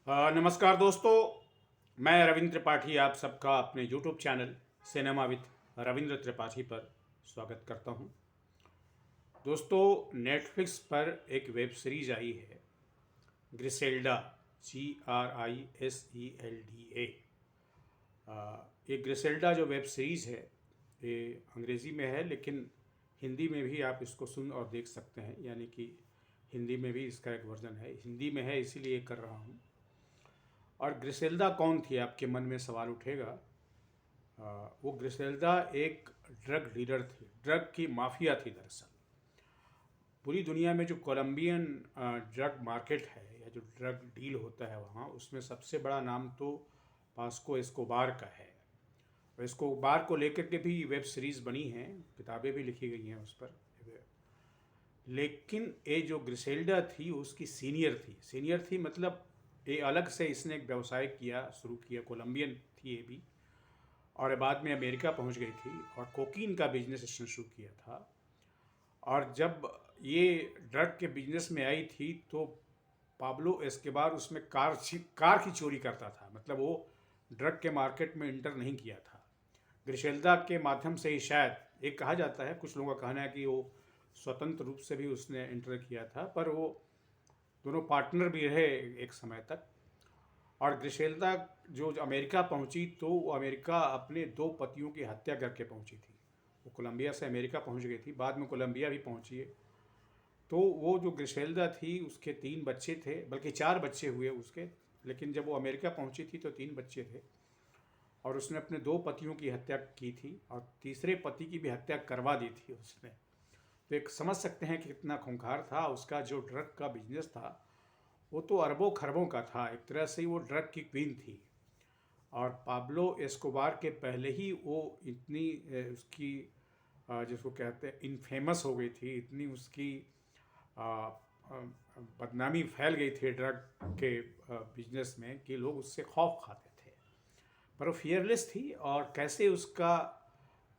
नमस्कार दोस्तों। मैं रविंद्र त्रिपाठी आप सबका अपने YouTube channel cinema with Ravindra Tripathi पर स्वागत करता हूं। दोस्तों, नेटफ्लिक्स पर एक वेब सीरीज आई है, ग्रिसेल्डा, GRISELDA। ये ग्रिसेल्डा जो वेब सीरीज़ है, ये अंग्रेज़ी में है, लेकिन हिंदी में भी आप इसको सुन और देख सकते हैं। यानी कि हिंदी में भी इसका एक वर्जन है, हिंदी में है, इसीलिए कर रहा हूँ। और ग्रिसेल्दा कौन थी, आपके मन में सवाल उठेगा। वो ग्रिसेल्दा एक ड्रग डीलर थी, ड्रग की माफिया थी दरअसल। पूरी दुनिया में जो कोलंबियन ड्रग मार्केट है या जो ड्रग डील होता है वहाँ, उसमें सबसे बड़ा नाम तो पास्को एस्कोबार का है। और एस्कोबार को लेकर के भी वेब सीरीज़ बनी हैं, किताबें भी लिखी गई हैं उस पर। लेकिन ये जो ग्रिसेल्डा थी उसकी सीनियर थी, मतलब ये अलग से इसने एक व्यवसाय शुरू किया। कोलंबियन थी ये भी, और बाद में अमेरिका पहुंच गई थी और कोकीन का बिजनेस इसने शुरू किया था। और जब ये ड्रग के बिजनेस में आई थी तो पाब्लो एस्कोबार उसमें कार की चोरी करता था। मतलब वो ड्रग के मार्केट में इंटर नहीं किया था। ग्रिसेल्दा के माध्यम से ही शायद एक कहा जाता है, कुछ लोगों का कहना है कि वो स्वतंत्र रूप से भी उसने इंटर किया था, पर वो दोनों पार्टनर भी रहे एक समय तक। और ग्रिसेल्दा जो अमेरिका पहुंची तो वो अमेरिका अपने दो पतियों की हत्या करके पहुंची थी। वो कोलंबिया से अमेरिका पहुंच गई थी, बाद में कोलंबिया भी पहुंची है। तो वो जो ग्रिसेल्दा थी उसके 3 बच्चे थे, बल्कि 4 बच्चे हुए उसके। लेकिन जब वो अमेरिका पहुंची थी तो 3 बच्चे थे, और उसने अपने 2 पतियों की हत्या की थी और तीसरे पति की भी हत्या करवा दी थी उसने। तो एक समझ सकते हैं कि कितना खूंखार था उसका जो ड्रग का बिजनेस था। वो तो अरबों खरबों का था, एक तरह से वो ड्रग की क्वीन थी। और पाब्लो एस्कोबार के पहले ही वो इतनी उसकी जिसको कहते हैं इनफेमस हो गई थी, इतनी उसकी आ, आ, बदनामी फैल गई थी ड्रग के बिजनेस में कि लोग उससे खौफ खाते थे। पर वो फियरलेस थी, और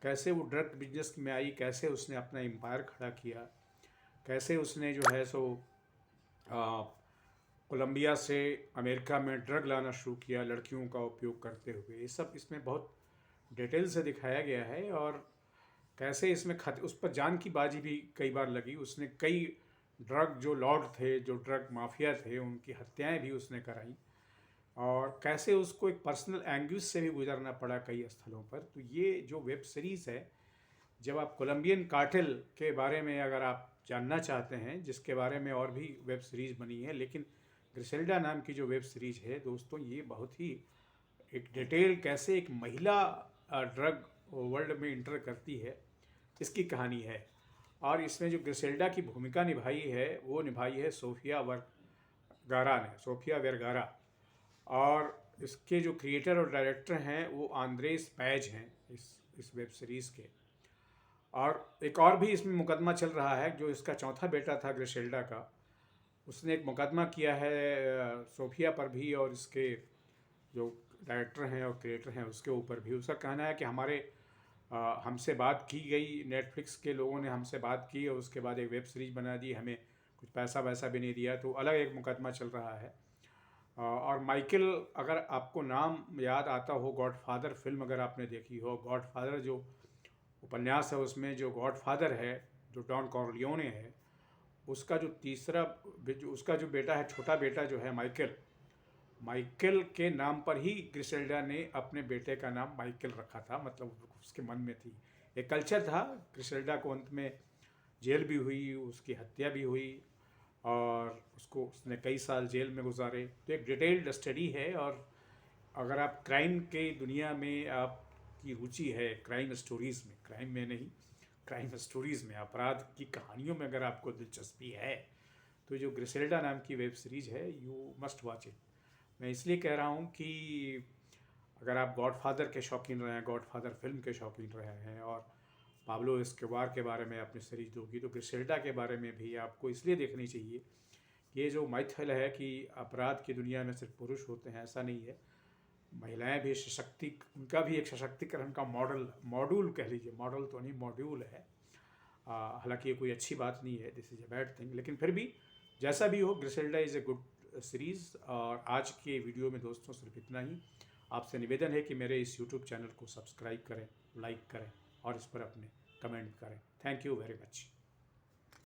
कैसे वो ड्रग बिजनेस में आई, कैसे उसने अपना एम्पायर खड़ा किया, कैसे उसने जो है सो कोलंबिया से अमेरिका में ड्रग लाना शुरू किया लड़कियों का उपयोग करते हुए। ये सब इसमें बहुत डिटेल से दिखाया गया है। और कैसे इसमें उस पर जान की बाजी भी कई बार लगी। उसने कई ड्रग जो लॉर्ड थे, जो ड्रग माफिया थे, उनकी हत्याएं भी उसने कराई। और कैसे उसको एक पर्सनल एंग्यूज से भी गुजरना पड़ा कई स्थलों पर। तो ये जो वेब सीरीज़ है, जब आप कोलंबियन कार्टेल के बारे में अगर आप जानना चाहते हैं, जिसके बारे में और भी वेब सीरीज़ बनी है, लेकिन ग्रिसेल्डा नाम की जो वेब सीरीज़ है दोस्तों, ये बहुत ही एक डिटेल कैसे एक महिला ड्रग वर्ल्ड में इंटर करती है, इसकी कहानी है। और इसमें जो ग्रिसेल्डा की भूमिका निभाई है वो निभाई है सोफिया वेरगारा। और इसके जो क्रिएटर और डायरेक्टर हैं वो आंद्रेस पैज हैं इस वेब सीरीज़ के। और एक और भी इसमें मुकदमा चल रहा है, जो इसका चौथा बेटा था ग्रिसेल्डा का, उसने एक मुकदमा किया है सोफिया पर भी, और इसके जो डायरेक्टर हैं और क्रिएटर हैं उसके ऊपर भी। उसका कहना है कि हमसे बात की गई, नेटफ्लिक्स के लोगों ने हमसे बात की और उसके बाद एक वेब सीरीज बना दी, हमें कुछ पैसा वैसा भी नहीं दिया। तो अलग एक मुकदमा चल रहा है। और माइकल, अगर आपको नाम याद आता हो, गॉडफादर फिल्म अगर आपने देखी हो, गॉडफादर जो उपन्यास है उसमें जो गॉडफादर है, जो डॉन कॉर्लियोने है, उसका जो बेटा है, छोटा बेटा जो है माइकल, माइकल के नाम पर ही ग्रिसेल्डा ने अपने बेटे का नाम माइकल रखा था। मतलब उसके मन में थी, एक कल्चर था। ग्रिसेल्डा को अंत में जेल भी हुई, उसकी हत्या भी हुई, और उसने कई साल जेल में गुजारे। तो एक डिटेल्ड स्टडी है। और अगर आप क्राइम के दुनिया में आपकी रुचि है, क्राइम स्टोरीज़ में, क्राइम में नहीं, क्राइम स्टोरीज़ में, अपराध की कहानियों में अगर आपको दिलचस्पी है, तो जो ग्रिसेल्डा नाम की वेब सीरीज़ है, यू मस्ट वॉच इट। मैं इसलिए कह रहा हूँ कि अगर आप गॉडफादर के शौकीन रहे हैं, गॉडफादर फिल्म के शौकीन रहे हैं, और पाब्लो एस्कोबार के बारे में आपने सीरीज देखी, तो ग्रिसेल्डा के बारे में भी आपको इसलिए देखनी चाहिए कि ये जो माइथल है कि अपराध की दुनिया में सिर्फ पुरुष होते हैं, ऐसा नहीं है। महिलाएं भी उनका भी एक सशक्तिकरण का मॉड्यूल कह लीजिए, मॉडल तो नहीं, मॉड्यूल है। हालांकि ये कोई अच्छी बात नहीं है, this is a bad thing, लेकिन फिर भी जैसा भी हो, ग्रिसेल्डा इज़ ए गुड सीरीज़। और आज के वीडियो में दोस्तों सिर्फ इतना ही। आपसे निवेदन है कि मेरे इस यूट्यूब चैनल को सब्सक्राइब करें, लाइक करें और इस पर अपने कमेंट करें। Thank you very much.